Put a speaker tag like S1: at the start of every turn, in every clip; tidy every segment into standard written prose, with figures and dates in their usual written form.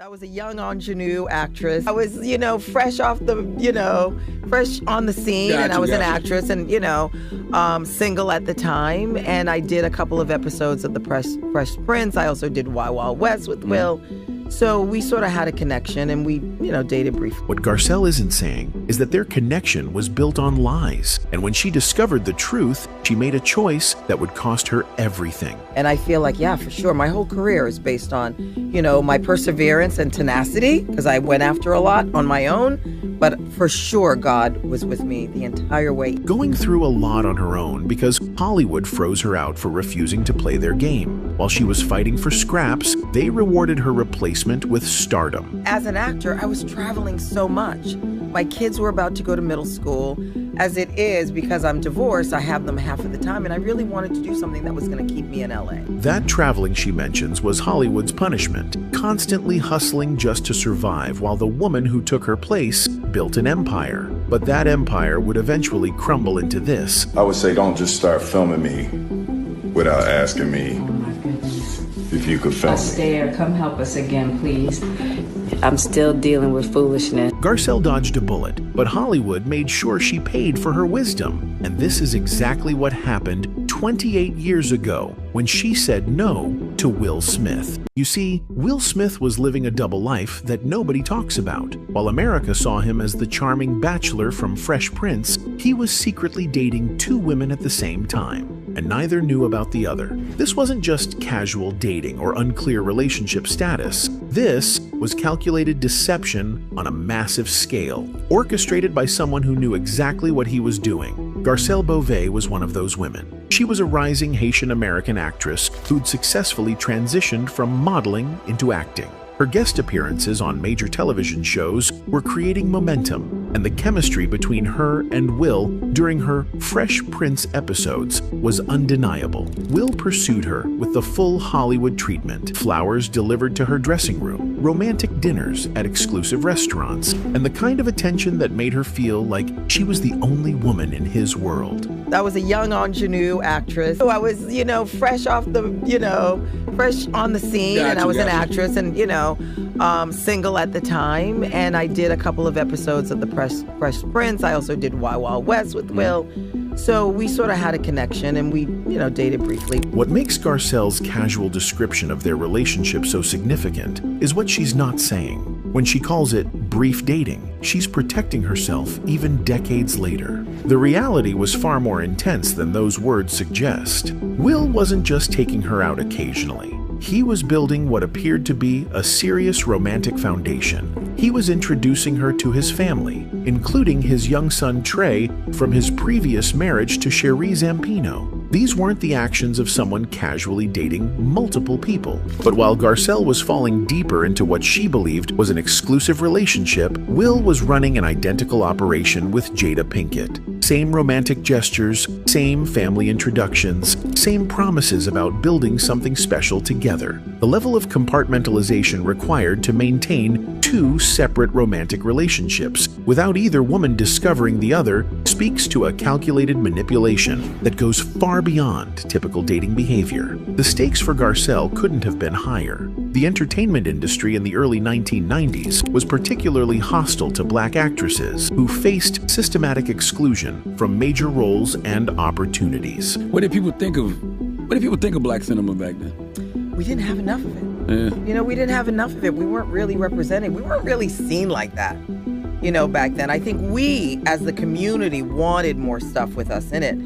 S1: I was a young ingenue actress. I was, fresh off the, fresh on the scene. And I was an actress and, single at the time. And I did a couple of episodes of The Fresh Prince. I also did Wild Wild West with Will. So we sort of had a connection and we, dated briefly.
S2: What Garcelle isn't saying is that their connection was built on lies. And when she discovered the truth, she made a choice that would cost her everything.
S1: And I feel like, yeah, for sure, my whole career is based on, my perseverance and tenacity, because I went after a lot on my own. But for sure, God was with me the entire way.
S2: Going through a lot on her own because Hollywood froze her out for refusing to play their game. While she was fighting for scraps, they rewarded her replacement with stardom.
S1: As an actor, I was traveling so much. My kids were about to go to middle school. As it is, because I'm divorced, I have them half of the time, and I really wanted to do something that was going to keep me in LA.
S2: That traveling she mentions was Hollywood's punishment, constantly hustling just to survive while the woman who took her place built an empire. But that empire would eventually crumble into this.
S3: I would say don't just start filming me without asking me if you could film me.
S4: Astaire, come help us again, please. I'm still dealing with foolishness.
S2: Garcelle dodged a bullet, but Hollywood made sure she paid for her wisdom. And this is exactly what happened 28 years ago when she said no to Will Smith. You see, Will Smith was living a double life that nobody talks about. While America saw him as the charming bachelor from Fresh Prince, he was secretly dating two women at the same time, and neither knew about the other. This wasn't just casual dating or unclear relationship status. This was calculated deception on a massive scale, orchestrated by someone who knew exactly what he was doing. Garcelle Beauvais was one of those women. She was a rising Haitian-American actress who'd successfully transitioned from modeling into acting. Her guest appearances on major television shows were creating momentum, and the chemistry between her and Will during her Fresh Prince episodes was undeniable. Will pursued her with the full Hollywood treatment, flowers delivered to her dressing room, romantic dinners at exclusive restaurants, and the kind of attention that made her feel like she was the only woman in his world.
S1: I was a young ingenue actress. So I was, fresh off the, fresh on the scene. And I was an actress and, single at the time. And I did a couple of episodes of The Fresh Prince. I also did Wild Wild West with Will. So we sort of had a connection and we, dated briefly.
S2: What makes Garcelle's casual description of their relationship so significant is what she's not saying. When she calls it brief dating, she's protecting herself even decades later. The reality was far more intense than those words suggest. Will wasn't just taking her out occasionally. He was building what appeared to be a serious romantic foundation. He was introducing her to his family, including his young son Trey from his previous marriage to Cherie Zampino. These weren't the actions of someone casually dating multiple people. But while Garcelle was falling deeper into what she believed was an exclusive relationship, Will was running an identical operation with Jada Pinkett. Same romantic gestures, same family introductions, same promises about building something special together. The level of compartmentalization required to maintain two separate romantic relationships without either woman discovering the other speaks to a calculated manipulation that goes far beyond typical dating behavior. The stakes for Garcelle couldn't have been higher. The entertainment industry in the early 1990s was particularly hostile to black actresses who faced systematic exclusion from major roles and opportunities.
S5: What did people think of black cinema back then?
S1: We didn't have enough of it.
S5: Yeah.
S1: We didn't have enough of it. We weren't really represented. We weren't really seen like that, back then. I think we, as the community, wanted more stuff with us in it.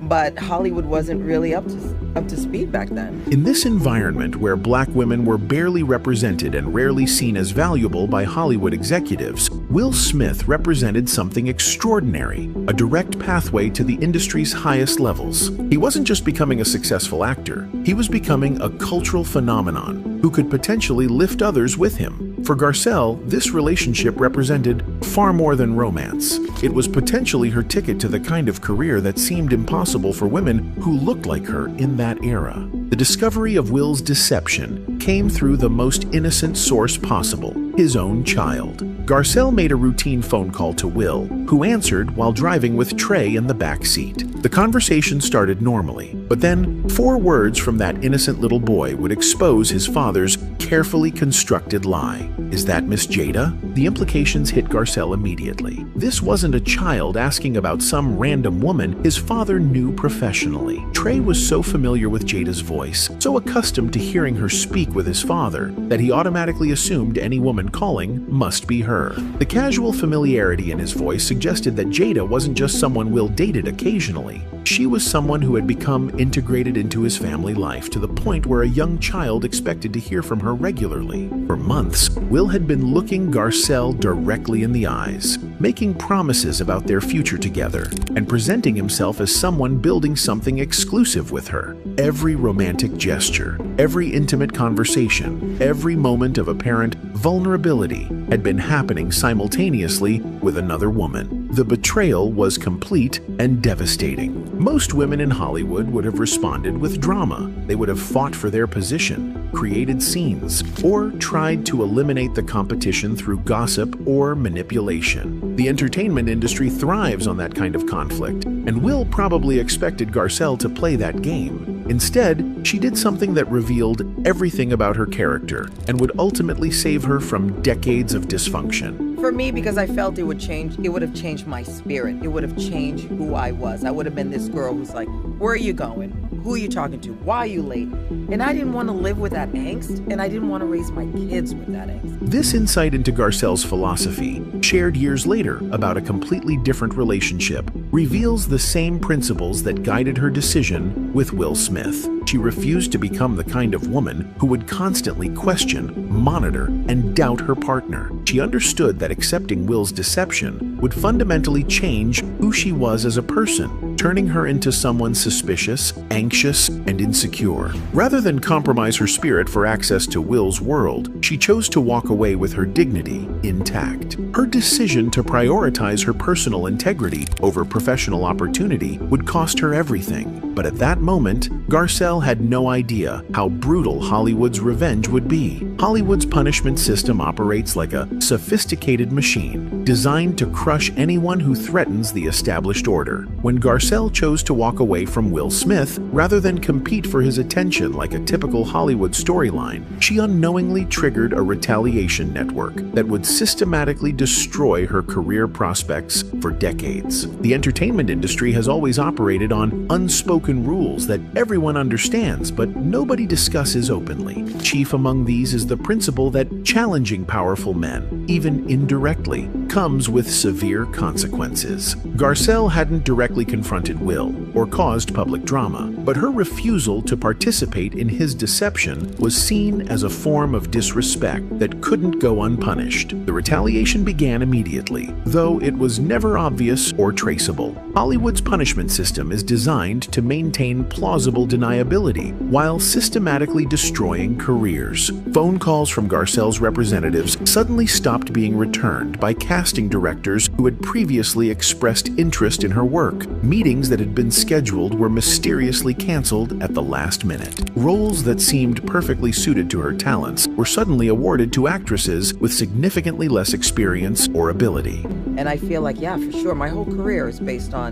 S1: But Hollywood wasn't really up to speed back then.
S2: In this environment where black women were barely represented and rarely seen as valuable by Hollywood executives, Will Smith represented something extraordinary, a direct pathway to the industry's highest levels. He wasn't just becoming a successful actor, he was becoming a cultural phenomenon who could potentially lift others with him. For Garcelle, this relationship represented far more than romance. It was potentially her ticket to the kind of career that seemed impossible for women who looked like her in that era. The discovery of Will's deception came through the most innocent source possible, his own child. Garcelle made a routine phone call to Will, who answered while driving with Trey in the back seat. The conversation started normally, but then 4 words from that innocent little boy would expose his father's carefully constructed lie. Is that Miss Jada? The implications hit Garcelle immediately. This wasn't a child asking about some random woman his father knew professionally. Trey was so familiar with Jada's voice, so accustomed to hearing her speak with his father, that he automatically assumed any woman calling must be her. The casual familiarity in his voice suggested that Jada wasn't just someone Will dated occasionally. She was someone who had become integrated into his family life to the point where a young child expected to hear from her regularly. For months, Will had been looking Garcelle directly in the eyes, making promises about their future together, and presenting himself as someone building something exclusive with her. Every romantic gesture, every intimate conversation, every moment of apparent vulnerability had been happening simultaneously with another woman. The betrayal was complete and devastating. Most women in Hollywood would have responded with drama. They would have fought for their position, created scenes, or tried to eliminate the competition through gossip or manipulation. The entertainment industry thrives on that kind of conflict, and Will probably expected Garcelle to play that game. Instead, she did something that revealed everything about her character and would ultimately save her from decades of dysfunction.
S1: For me, because I felt it would have changed my spirit. It would have changed who I was. I would have been this girl who's like, where are you going? Who are you talking to? Why are you late? And I didn't want to live with that angst, and I didn't want to raise my kids with that angst.
S2: This insight into Garcelle's philosophy, shared years later about a completely different relationship, reveals the same principles that guided her decision with Will Smith. She refused to become the kind of woman who would constantly question, monitor, and doubt her partner. She understood that accepting Will's deception would fundamentally change who she was as a person, turning her into someone suspicious, anxious, and insecure. Rather than compromise her spirit for access to Will's world, she chose to walk away with her dignity intact. Her decision to prioritize her personal integrity over professional opportunity would cost her everything. But at that moment, Garcelle had no idea how brutal Hollywood's revenge would be. Hollywood's punishment system operates like a sophisticated machine, designed to crush anyone who threatens the established order. When Garcelle chose to walk away from Will Smith, rather than compete for his attention like a typical Hollywood storyline, she unknowingly triggered a retaliation network that would systematically destroy her career prospects for decades. The entertainment industry has always operated on unspoken rules that everyone understands, but nobody discusses openly. Chief among these is the principle that challenging powerful men, even indirectly, comes with severe consequences. Garcelle hadn't directly confronted Will or caused public drama, but her refusal to participate in his deception was seen as a form of disrespect that couldn't go unpunished. The retaliation began immediately, though it was never obvious or traceable. Hollywood's punishment system is designed to maintain plausible deniability while systematically destroying careers. Phone calls from Garcelle's representatives suddenly stopped being returned by casting directors who had previously expressed interest in her work. Meetings that had been scheduled were mysteriously canceled at the last minute. Roles that seemed perfectly suited to her talents were suddenly awarded to actresses with significantly less experience or ability.
S1: And I feel like, yeah, for sure, my whole career is based on,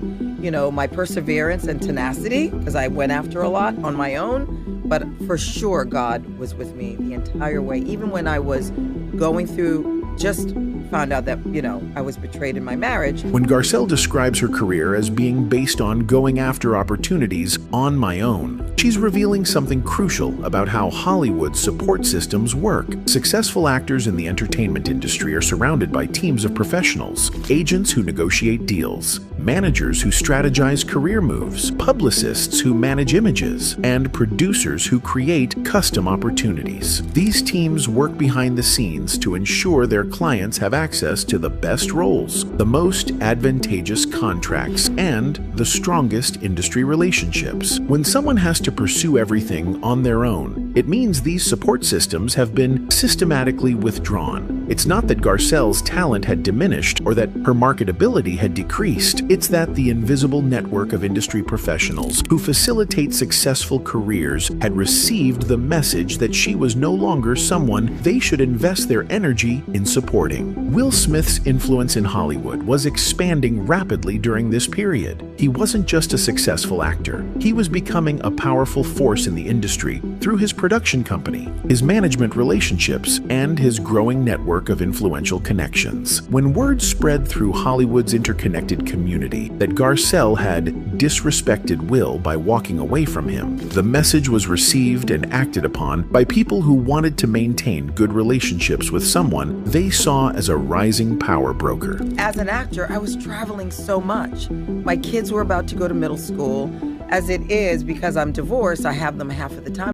S1: my perseverance and tenacity, because I went after a lot on my own. But for sure, God was with me the entire way. Even when I was going through, just found out that, I was betrayed in my marriage.
S2: When Garcelle describes her career as being based on going after opportunities on my own, she's revealing something crucial about how Hollywood's support systems work. Successful actors in the entertainment industry are surrounded by teams of professionals, agents who negotiate deals, managers who strategize career moves, publicists who manage images, and producers who create custom opportunities. These teams work behind the scenes to ensure their clients have access to the best roles, the most advantageous contracts, and the strongest industry relationships. When someone has to pursue everything on their own, it means these support systems have been systematically withdrawn. It's not that Garcelle's talent had diminished or that her marketability had decreased. It's that the invisible network of industry professionals who facilitate successful careers had received the message that she was no longer someone they should invest their energy in supporting. Will Smith's influence in Hollywood was expanding rapidly during this period. He wasn't just a successful actor. He was becoming a powerful force in the industry through his production company, his management relationships, and his growing network of influential connections. When word spread through Hollywood's interconnected community that Garcelle had disrespected Will by walking away from him, the message was received and acted upon by people who wanted to maintain good relationships with someone they saw as a rising power broker.
S1: As an actor, I was traveling so much. My kids were about to go to middle school. As it is, because I'm divorced, I have them half of the time.